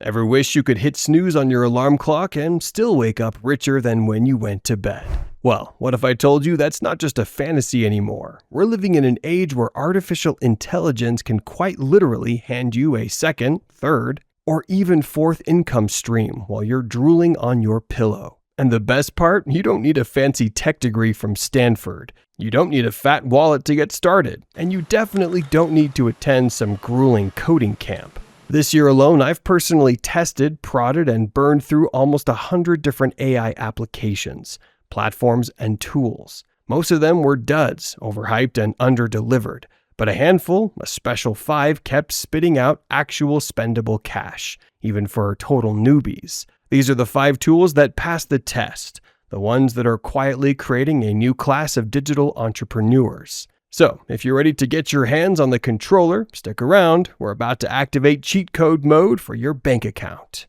Ever wish you could hit snooze on your alarm clock and still wake up richer than when you went to bed? Well, what if I told you that's not just a fantasy anymore? We're living in an age where artificial intelligence can quite literally hand you a second, third, or even fourth income stream while you're drooling on your pillow. And the best part, you don't need a fancy tech degree from Stanford. You don't need a fat wallet to get started. And you definitely don't need to attend some grueling coding camp. This year alone, I've personally tested, prodded, and burned through almost 100 different AI applications, platforms, and tools. Most of them were duds, overhyped and under-delivered. But a handful, a special 5, kept spitting out actual spendable cash, even for total newbies. These are the 5 tools that passed the test, the ones that are quietly creating a new class of digital entrepreneurs. So, if you're ready to get your hands on the controller, stick around. We're about to activate cheat code mode for your bank account.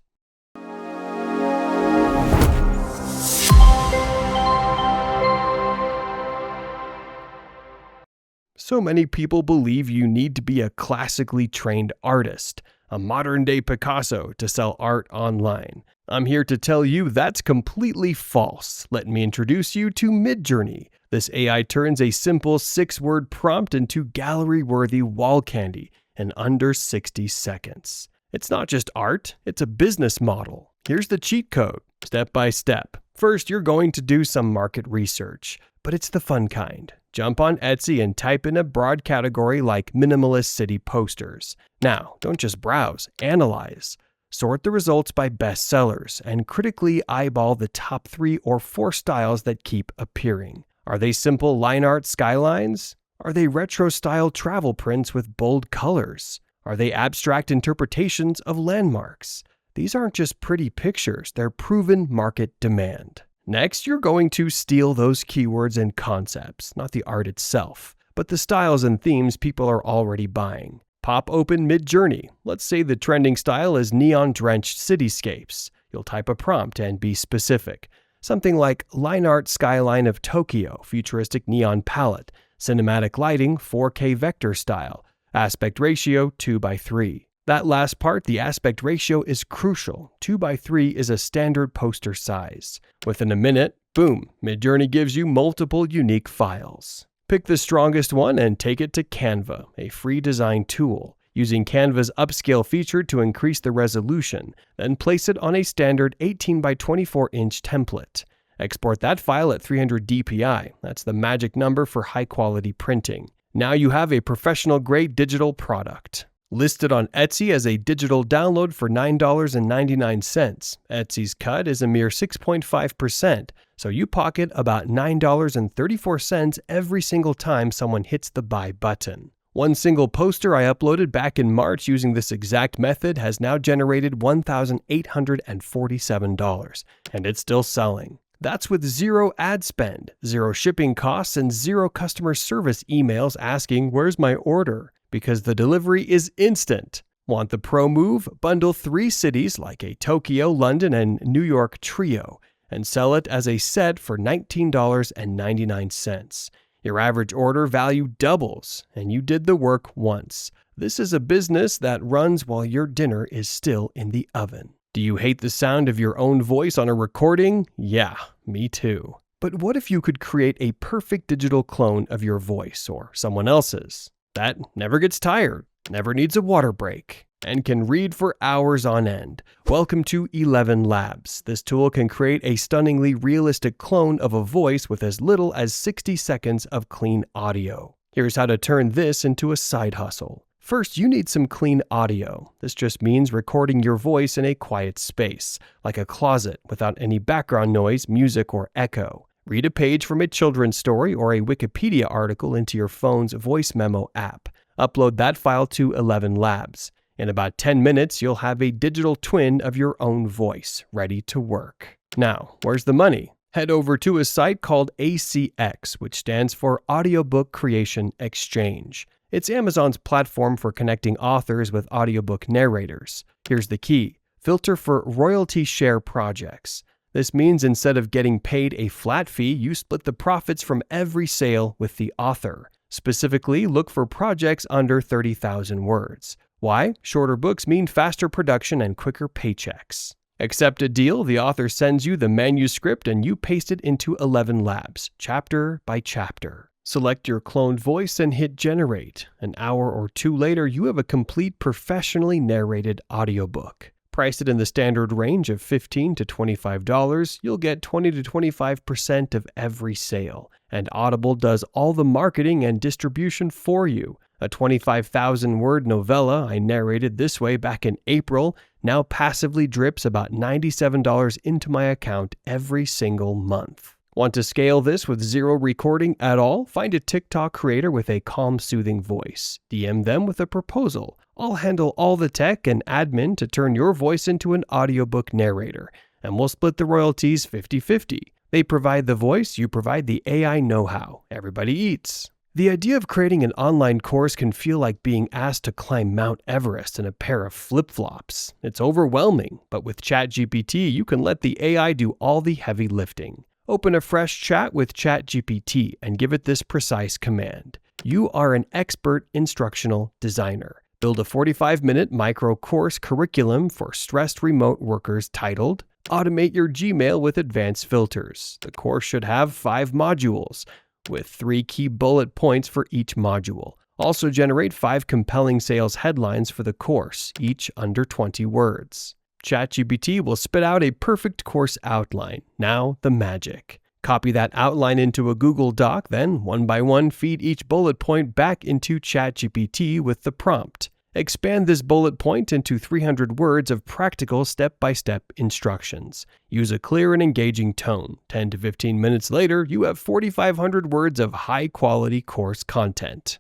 So many people believe you need to be a classically trained artist, a modern-day Picasso, to sell art online. I'm here to tell you that's completely false. Let me introduce you to Midjourney. This AI turns a simple 6-word prompt into gallery-worthy wall candy in under 60 seconds. It's not just art, it's a business model. Here's the cheat code, step by step. First, you're going to do some market research, but it's the fun kind. Jump on Etsy and type in a broad category like minimalist city posters. Now, don't just browse, analyze. Sort the results by bestsellers and critically eyeball the top 3 or 4 styles that keep appearing. Are they simple line art skylines? Are they retro-style travel prints with bold colors? Are they abstract interpretations of landmarks? These aren't just pretty pictures, they're proven market demand. Next, you're going to steal those keywords and concepts, not the art itself, but the styles and themes people are already buying. Pop open Midjourney. Let's say the trending style is neon-drenched cityscapes. You'll type a prompt and be specific. Something like line art skyline of Tokyo, futuristic neon palette, cinematic lighting, 4K vector style, aspect ratio 2:3. That last part, the aspect ratio, is crucial. 2:3 is a standard poster size. Within a minute, boom, Midjourney gives you multiple unique files. Pick the strongest one and take it to Canva, a free design tool. Using Canva's upscale feature to increase the resolution, then place it on a standard 18x24-inch template. Export that file at 300 dpi. That's the magic number for high-quality printing. Now you have a professional-grade digital product. Listed on Etsy as a digital download for $9.99. Etsy's cut is a mere 6.5%, so you pocket about $9.34 every single time someone hits the buy button. One single poster I uploaded back in March using this exact method has now generated $1,847, and it's still selling. That's with 0 ad spend, 0 shipping costs, and 0 customer service emails asking, "Where's my order?" Because the delivery is instant. Want the pro move? Bundle 3 cities like a Tokyo, London, and New York trio and sell it as a set for $19.99. Your average order value doubles, and you did the work once. This is a business that runs while your dinner is still in the oven. Do you hate the sound of your own voice on a recording? Yeah, me too. But what if you could create a perfect digital clone of your voice or someone else's? That never gets tired, never needs a water break, and can read for hours on end. Welcome to ElevenLabs. This tool can create a stunningly realistic clone of a voice with as little as 60 seconds of clean audio. Here's how to turn this into a side hustle. First, you need some clean audio. This just means recording your voice in a quiet space, like a closet, without any background noise, music, or echo. Read a page from a children's story or a Wikipedia article into your phone's voice memo app. Upload that file to ElevenLabs. In about 10 minutes, you'll have a digital twin of your own voice, ready to work. Now, where's the money? Head over to a site called ACX, which stands for Audiobook Creation Exchange. It's Amazon's platform for connecting authors with audiobook narrators. Here's the key. Filter for royalty share projects. This means instead of getting paid a flat fee, you split the profits from every sale with the author. Specifically, look for projects under 30,000 words. Why? Shorter books mean faster production and quicker paychecks. Accept a deal, the author sends you the manuscript and you paste it into ElevenLabs, chapter by chapter. Select your cloned voice and hit generate. An hour or two later, you have a complete professionally narrated audiobook. Priced in the standard range of $15 to $25, you'll get 20 to 25% of every sale. And Audible does all the marketing and distribution for you. A 25,000-word novella I narrated this way back in April now passively drips about $97 into my account every single month. Want to scale this with zero recording at all? Find a TikTok creator with a calm, soothing voice. DM them with a proposal. I'll handle all the tech and admin to turn your voice into an audiobook narrator, and we'll split the royalties 50-50. They provide the voice, you provide the AI know-how. Everybody eats. The idea of creating an online course can feel like being asked to climb Mount Everest in a pair of flip-flops. It's overwhelming, but with ChatGPT, you can let the AI do all the heavy lifting. Open a fresh chat with ChatGPT and give it this precise command. You are an expert instructional designer. Build a 45-minute micro course curriculum for stressed remote workers titled, Automate Your Gmail with Advanced Filters. The course should have 5 modules, with 3 key bullet points for each module. Also generate 5 compelling sales headlines for the course, each under 20 words. ChatGPT will spit out a perfect course outline. Now, the magic. Copy that outline into a Google Doc, then, one by one, feed each bullet point back into ChatGPT with the prompt. Expand this bullet point into 300 words of practical step-by-step instructions. Use a clear and engaging tone. 10 to 15 minutes later, you have 4,500 words of high-quality course content.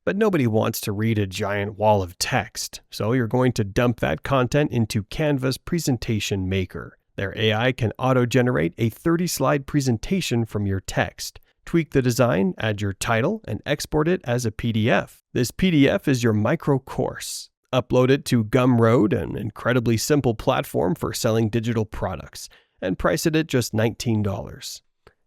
But nobody wants to read a giant wall of text, so you're going to dump that content into Canva's Presentation Maker. Their AI can auto-generate a 30-slide presentation from your text. Tweak the design, add your title, and export it as a PDF. This PDF is your micro course. Upload it to Gumroad, an incredibly simple platform for selling digital products, and price it at just $19.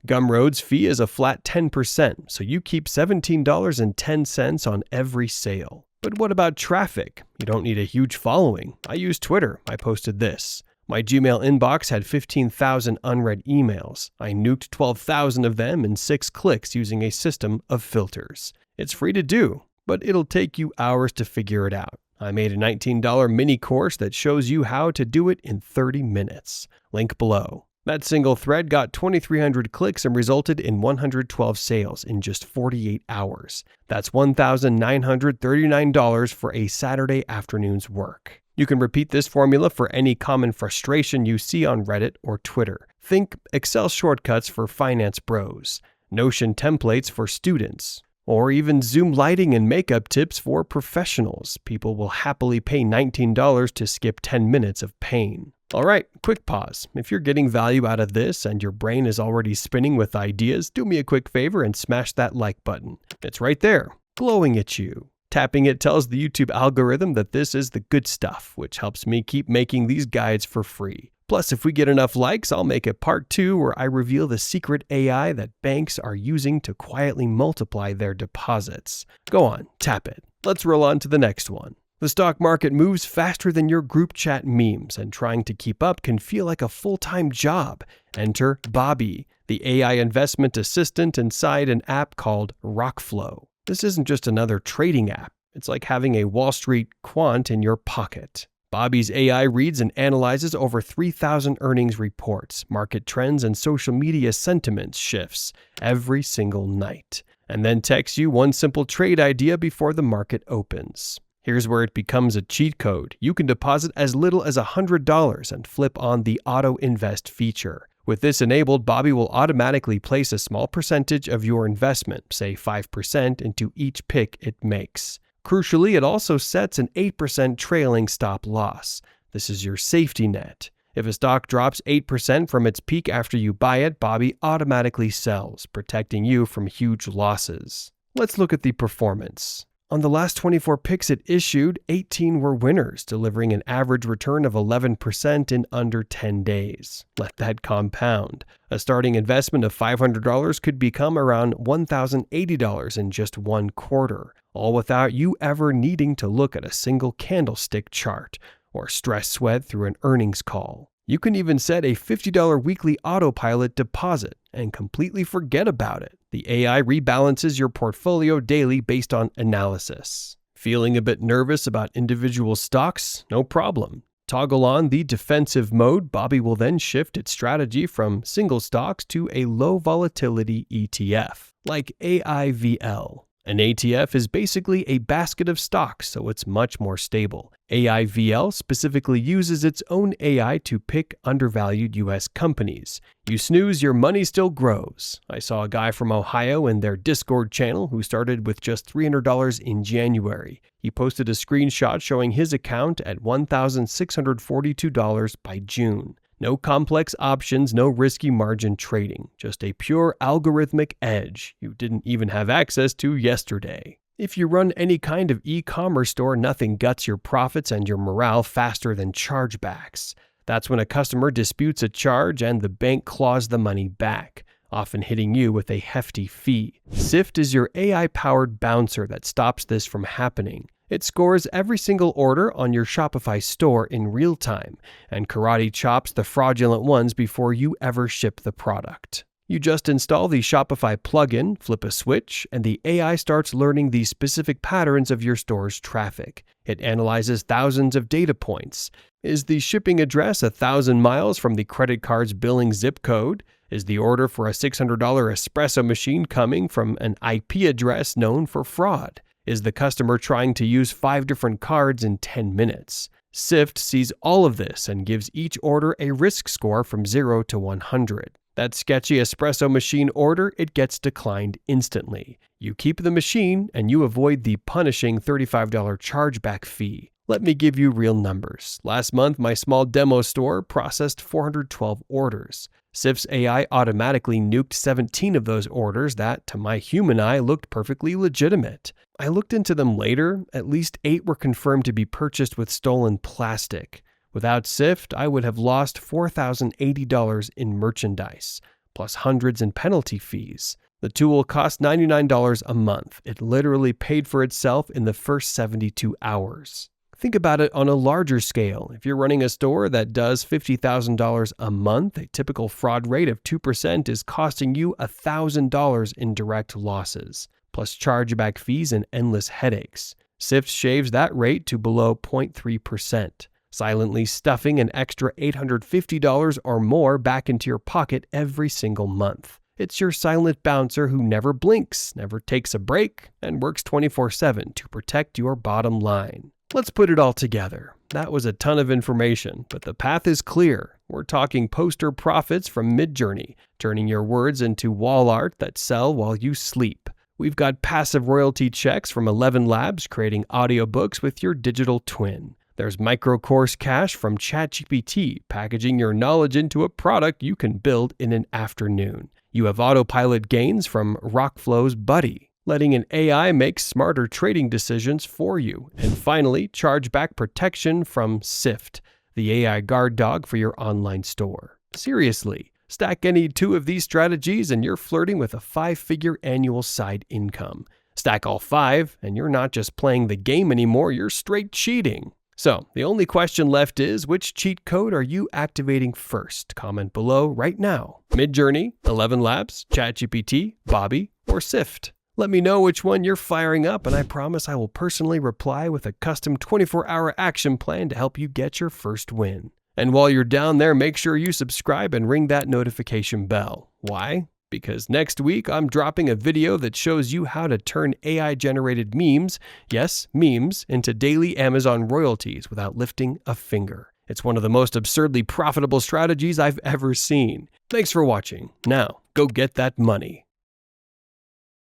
Gumroad's fee is a flat 10%, so you keep $17.10 on every sale. But what about traffic? You don't need a huge following. I use Twitter. I posted this. My Gmail inbox had 15,000 unread emails. I nuked 12,000 of them in 6 clicks using a system of filters. It's free to do, but it'll take you hours to figure it out. I made a $19 mini course that shows you how to do it in 30 minutes. Link below. That single thread got 2,300 clicks and resulted in 112 sales in just 48 hours. That's $1,939 for a Saturday afternoon's work. You can repeat this formula for any common frustration you see on Reddit or Twitter. Think Excel shortcuts for finance bros, Notion templates for students, or even Zoom lighting and makeup tips for professionals. People will happily pay $19 to skip 10 minutes of pain. All right, quick pause. If you're getting value out of this and your brain is already spinning with ideas, do me a quick favor and smash that like button. It's right there, glowing at you. Tapping it tells the YouTube algorithm that this is the good stuff, which helps me keep making these guides for free. Plus, if we get enough likes, I'll make a part 2 where I reveal the secret AI that banks are using to quietly multiply their deposits. Go on, tap it. Let's roll on to the next one. The stock market moves faster than your group chat memes, and trying to keep up can feel like a full-time job. Enter Bobby, the AI investment assistant inside an app called RockFlow. This isn't just another trading app. It's like having a Wall Street quant in your pocket. Bobby's AI reads and analyzes over 3,000 earnings reports, market trends, and social media sentiment shifts every single night, and then texts you one simple trade idea before the market opens. Here's where it becomes a cheat code. You can deposit as little as $100 and flip on the auto invest feature. With this enabled, Bobby will automatically place a small percentage of your investment, say 5%, into each pick it makes. Crucially, it also sets an 8% trailing stop loss. This is your safety net. If a stock drops 8% from its peak after you buy it, Bobby automatically sells, protecting you from huge losses. Let's look at the performance. On the last 24 picks it issued, 18 were winners, delivering an average return of 11% in under 10 days. Let that compound. A starting investment of $500 could become around $1,080 in just one quarter. all without you ever needing to look at a single candlestick chart or stress sweat through an earnings call. You can even set a $50 weekly autopilot deposit and completely forget about it. The AI rebalances your portfolio daily based on analysis. Feeling a bit nervous about individual stocks? No problem. Toggle on the defensive mode. Bobby will then shift its strategy from single stocks to a low volatility ETF, like AIVL. An ETF is basically a basket of stocks, so it's much more stable. AIVL specifically uses its own AI to pick undervalued US companies. You snooze, your money still grows. I saw a guy from Ohio in their Discord channel who started with just $300 in January. He posted a screenshot showing his account at $1,642 by June. No complex options, no risky margin trading, just a pure algorithmic edge you didn't even have access to yesterday. If you run any kind of e-commerce store, nothing guts your profits and your morale faster than chargebacks. That's when a customer disputes a charge and the bank claws the money back, often hitting you with a hefty fee. Sift is your AI-powered bouncer that stops this from happening. It scores every single order on your Shopify store in real time and karate chops the fraudulent ones before you ever ship the product. You just install the Shopify plugin, flip a switch, and the AI starts learning the specific patterns of your store's traffic. It analyzes thousands of data points. Is the shipping address 1,000 miles from the credit card's billing zip code? Is the order for a $600 espresso machine coming from an IP address known for fraud? Is the customer trying to use 5 different cards in 10 minutes? Sift sees all of this and gives each order a risk score from 0 to 100. That sketchy espresso machine order, it gets declined instantly. You keep the machine and you avoid the punishing $35 chargeback fee. Let me give you real numbers. Last month, my small demo store processed 412 orders. Sift's AI automatically nuked 17 of those orders that, to my human eye, looked perfectly legitimate. I looked into them later. At least 8 were confirmed to be purchased with stolen plastic. Without Sift, I would have lost $4,080 in merchandise, plus hundreds in penalty fees. The tool cost $99 a month. It literally paid for itself in the first 72 hours. Think about it on a larger scale. If you're running a store that does $50,000 a month, a typical fraud rate of 2% is costing you $1,000 in direct losses, plus chargeback fees and endless headaches. Sift shaves that rate to below 0.3%, silently stuffing an extra $850 or more back into your pocket every single month. It's your silent bouncer who never blinks, never takes a break, and works 24/7 to protect your bottom line. Let's put it all together. That was a ton of information, but the path is clear. We're talking poster profits from Midjourney, turning your words into wall art that sell while you sleep. We've got passive royalty checks from ElevenLabs creating audiobooks with your digital twin. There's micro-course cash from ChatGPT, packaging your knowledge into a product you can build in an afternoon. You have autopilot gains from RockFlow's Buddy, letting an AI make smarter trading decisions for you. And finally, chargeback protection from Sift, the AI guard dog for your online store. Seriously, stack any 2 of these strategies and you're flirting with a 5-figure annual side income. Stack all 5 and you're not just playing the game anymore, you're straight cheating. So, the only question left is, which cheat code are you activating first? Comment below right now. Midjourney, ElevenLabs, ChatGPT, Bobby, or Sift? Let me know which one you're firing up, and I promise I will personally reply with a custom 24-hour action plan to help you get your first win. And while you're down there, make sure you subscribe and ring that notification bell. Why? Because next week, I'm dropping a video that shows you how to turn AI-generated memes, yes, memes, into daily Amazon royalties without lifting a finger. It's one of the most absurdly profitable strategies I've ever seen. Thanks for watching. Now, go get that money.